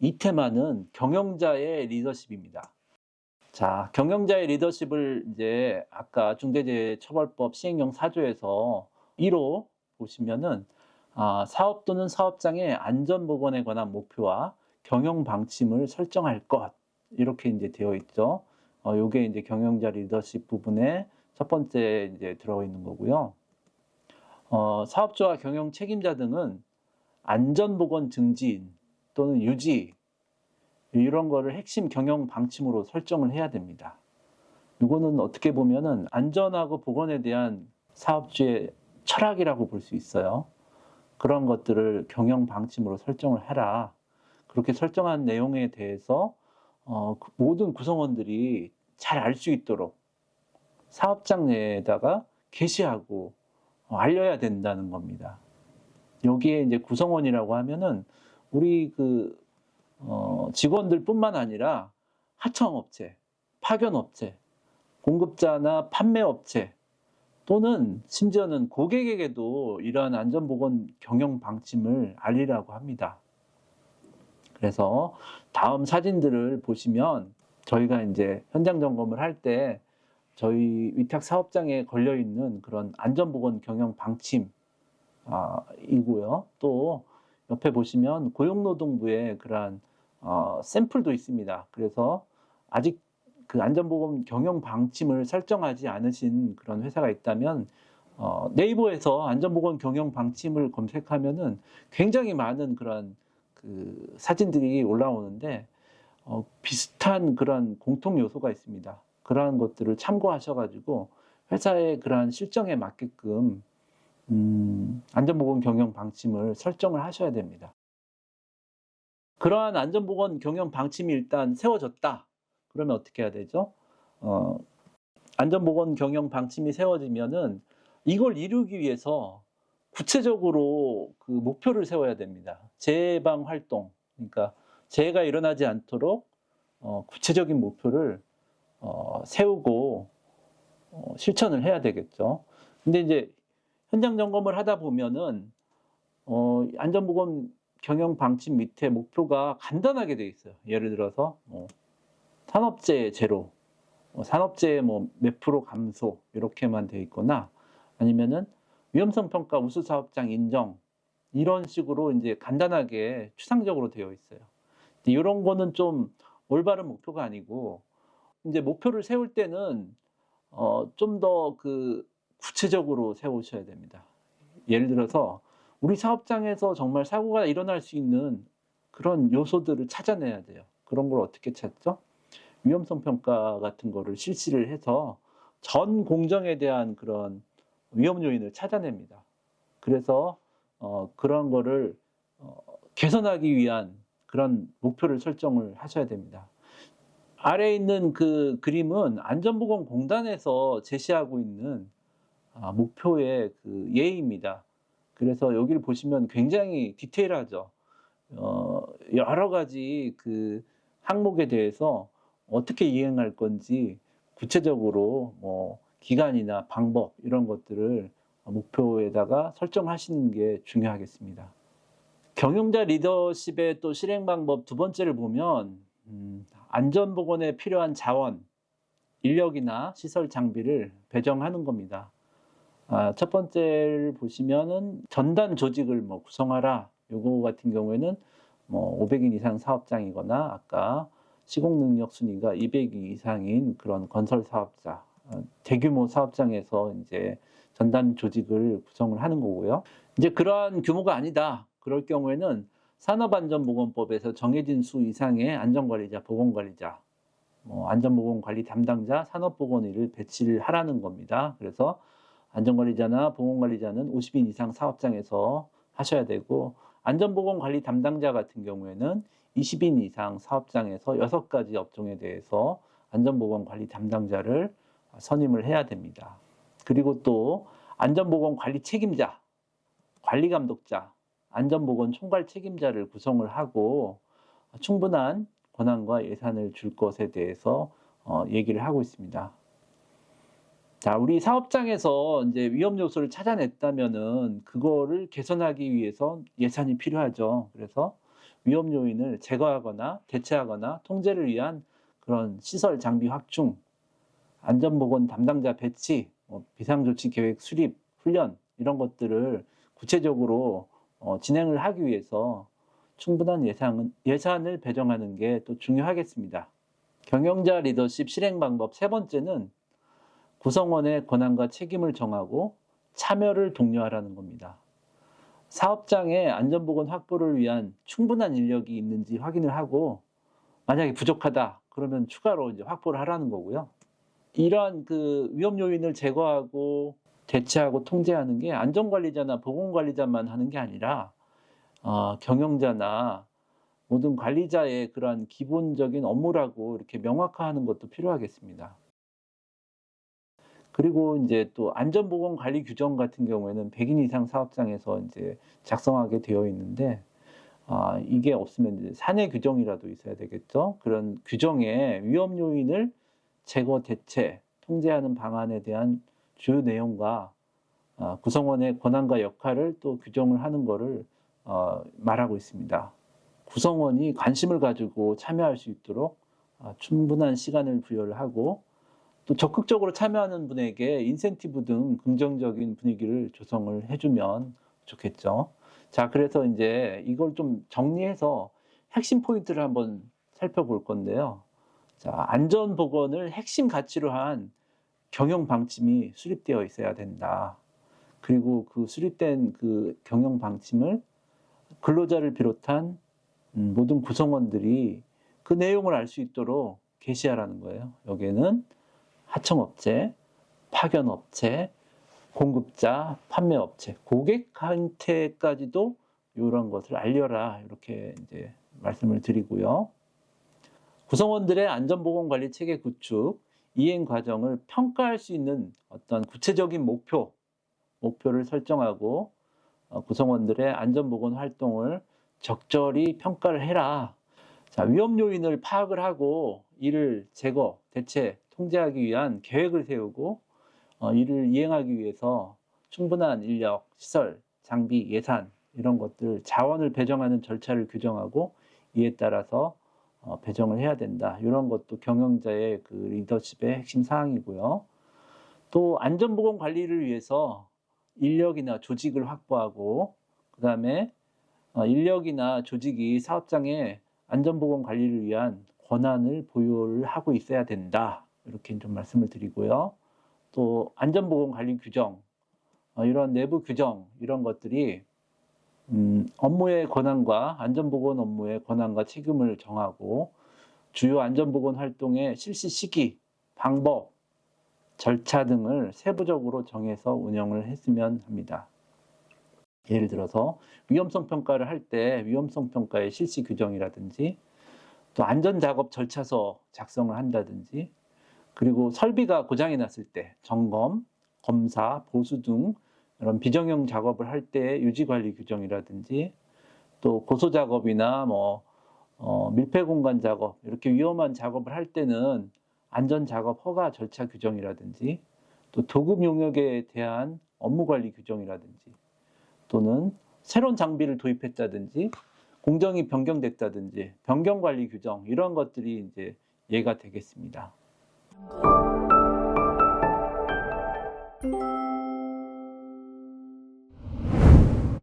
이 테마는 경영자의 리더십입니다. 자, 경영자의 리더십을 이제 아까 중대재해처벌법 시행령 4조에서 1호 보시면은 사업 또는 사업장의 안전보건에 관한 목표와 경영 방침을 설정할 것, 이렇게 이제 되어 있죠. 요게 이제 경영자 리더십 부분에 첫 번째 이제 들어 있는 거고요. 사업주와 경영 책임자 등은 안전보건 증진 또는 유지, 이런 거를 핵심 경영 방침으로 설정을 해야 됩니다. 이거는 어떻게 보면은 안전하고 보건에 대한 사업주의 철학이라고 볼 수 있어요. 그런 것들을 경영 방침으로 설정을 해라. 그렇게 설정한 내용에 대해서 모든 구성원들이 잘 알 수 있도록 사업장 내에다가 게시하고 알려야 된다는 겁니다. 여기에 이제 구성원이라고 하면은 우리 직원들뿐만 아니라 하청업체, 파견업체, 공급자나 판매업체 또는 심지어는 고객에게도 이러한 안전보건 경영 방침을 알리라고 합니다. 그래서 다음 사진들을 보시면 저희가 이제 현장 점검을 할 때 저희 위탁 사업장에 걸려 있는 그런 안전보건 경영 방침 이고요. 또 옆에 보시면 고용노동부의 그러한 샘플도 있습니다. 그래서 아직 그 안전보건 경영 방침을 설정하지 않으신 그런 회사가 있다면 네이버에서 안전보건 경영 방침을 검색하면은 굉장히 많은 그런 그 사진들이 올라오는데 비슷한 그런 공통 요소가 있습니다. 그러한 것들을 참고하셔가지고 회사의 그러한 실정에 맞게끔 안전보건 경영 방침을 설정을 하셔야 됩니다. 그러한 안전보건 경영 방침이 일단 세워졌다. 그러면 어떻게 해야 되죠? 안전보건 경영 방침이 세워지면은 이걸 이루기 위해서 구체적으로 그 목표를 세워야 됩니다. 재해 예방 활동, 그러니까 재해가 일어나지 않도록 구체적인 목표를 세우고 실천을 해야 되겠죠. 근데 이제 현장 점검을 하다 보면은 안전보건 경영 방침 밑에 목표가 간단하게 돼 있어요. 예를 들어서 산업재해 제로, 산업재해 몇 프로 감소 이렇게만 돼 있거나 아니면은 위험성 평가 우수 사업장 인정, 이런 식으로 이제 간단하게 추상적으로 되어 있어요. 이런 거는 좀 올바른 목표가 아니고 이제 목표를 세울 때는 좀 더 구체적으로 세우셔야 됩니다. 예를 들어서 우리 사업장에서 정말 사고가 일어날 수 있는 그런 요소들을 찾아내야 돼요. 그런 걸 어떻게 찾죠? 위험성 평가 같은 거를 실시를 해서 전 공정에 대한 그런 위험 요인을 찾아냅니다. 그래서 그런 거를 개선하기 위한 그런 목표를 설정을 하셔야 됩니다. 아래에 있는 그 그림은 안전보건공단에서 제시하고 있는 목표의 그 예입니다. 그래서 여기를 보시면 굉장히 디테일하죠. 여러 가지 그 항목에 대해서 어떻게 이행할 건지 구체적으로 기간이나 방법 이런 것들을 목표에다가 설정하시는 게 중요하겠습니다. 경영자 리더십의 또 실행 방법 두 번째를 보면 안전보건에 필요한 자원, 인력이나 시설 장비를 배정하는 겁니다. 첫 번째를 보시면은 전담 조직을 구성하라. 요거 같은 경우에는 500인 이상 사업장이거나 아까 시공 능력 순위가 200인 이상인 그런 건설 사업자, 대규모 사업장에서 이제 전담 조직을 구성을 하는 거고요. 이제 그러한 규모가 아니다. 그럴 경우에는 산업안전보건법에서 정해진 수 이상의 안전관리자, 보건관리자, 안전보건관리 담당자, 산업보건의를 배치를 하라는 겁니다. 그래서 안전관리자나 보건관리자는 50인 이상 사업장에서 하셔야 되고, 안전보건관리 담당자 같은 경우에는 20인 이상 사업장에서 6가지 업종에 대해서 안전보건관리 담당자를 선임을 해야 됩니다. 그리고 또 안전보건관리 책임자, 관리감독자, 안전보건 총괄 책임자를 구성을 하고 충분한 권한과 예산을 줄 것에 대해서 얘기를 하고 있습니다. 자, 우리 사업장에서 이제 위험 요소를 찾아냈다면은 그거를 개선하기 위해서 예산이 필요하죠. 그래서 위험 요인을 제거하거나 대체하거나 통제를 위한 그런 시설 장비 확충, 안전보건 담당자 배치, 비상조치 계획 수립, 훈련 이런 것들을 구체적으로 진행을 하기 위해서 충분한 예산을 배정하는 게 또 중요하겠습니다. 경영자 리더십 실행 방법 세 번째는 구성원의 권한과 책임을 정하고 참여를 독려하라는 겁니다. 사업장의 안전보건 확보를 위한 충분한 인력이 있는지 확인을 하고 만약에 부족하다 그러면 추가로 이제 확보를 하라는 거고요. 이러한 그 위험 요인을 제거하고 대체하고 통제하는 게 안전관리자나 보건관리자만 하는 게 아니라 경영자나 모든 관리자의 그러한 기본적인 업무라고 이렇게 명확화하는 것도 필요하겠습니다. 그리고 이제 또 안전보건관리 규정 같은 경우에는 100인 이상 사업장에서 이제 작성하게 되어 있는데 이게 없으면 이제 사내 규정이라도 있어야 되겠죠. 그런 규정에 위험 요인을 제거, 대체, 통제하는 방안에 대한 주요 내용과 구성원의 권한과 역할을 또 규정을 하는 것을 말하고 있습니다. 구성원이 관심을 가지고 참여할 수 있도록 충분한 시간을 부여를 하고 또 적극적으로 참여하는 분에게 인센티브 등 긍정적인 분위기를 조성을 해주면 좋겠죠. 자, 그래서 이제 이걸 좀 정리해서 핵심 포인트를 한번 살펴볼 건데요. 자, 안전보건을 핵심 가치로 한 경영 방침이 수립되어 있어야 된다. 그리고 그 수립된 그 경영 방침을 근로자를 비롯한 모든 구성원들이 그 내용을 알 수 있도록 게시하라는 거예요. 여기에는 하청업체, 파견업체, 공급자, 판매업체, 고객한테까지도 이런 것을 알려라. 이렇게 이제 말씀을 드리고요. 구성원들의 안전보건관리 체계 구축, 이행 과정을 평가할 수 있는 어떤 구체적인 목표를 설정하고 구성원들의 안전보건 활동을 적절히 평가를 해라. 자, 위험 요인을 파악을 하고 이를 제거, 대체, 통제하기 위한 계획을 세우고 이를 이행하기 위해서 충분한 인력, 시설, 장비, 예산 이런 것들 자원을 배정하는 절차를 규정하고 이에 따라서 배정을 해야 된다. 이런 것도 경영자의 그 리더십의 핵심 사항이고요. 또 안전보건 관리를 위해서 인력이나 조직을 확보하고 그 다음에 인력이나 조직이 사업장의 안전보건 관리를 위한 권한을 보유를 하고 있어야 된다. 이렇게 좀 말씀을 드리고요. 또 안전보건 관리 규정, 이런 내부 규정 이런 것들이 업무의 권한과 안전보건 업무의 권한과 책임을 정하고 주요 안전보건 활동의 실시 시기, 방법, 절차 등을 세부적으로 정해서 운영을 했으면 합니다. 예를 들어서 위험성 평가를 할 때 위험성 평가의 실시 규정이라든지 또 안전작업 절차서 작성을 한다든지 그리고 설비가 고장이 났을 때 점검, 검사, 보수 등 이런 비정형 작업을 할 때 유지관리 규정이라든지 또 고소 작업이나 밀폐 공간 작업 이렇게 위험한 작업을 할 때는 안전 작업 허가 절차 규정이라든지 또 도급 용역에 대한 업무 관리 규정이라든지 또는 새로운 장비를 도입했다든지 공정이 변경됐다든지 변경 관리 규정 이런 것들이 이제 예가 되겠습니다.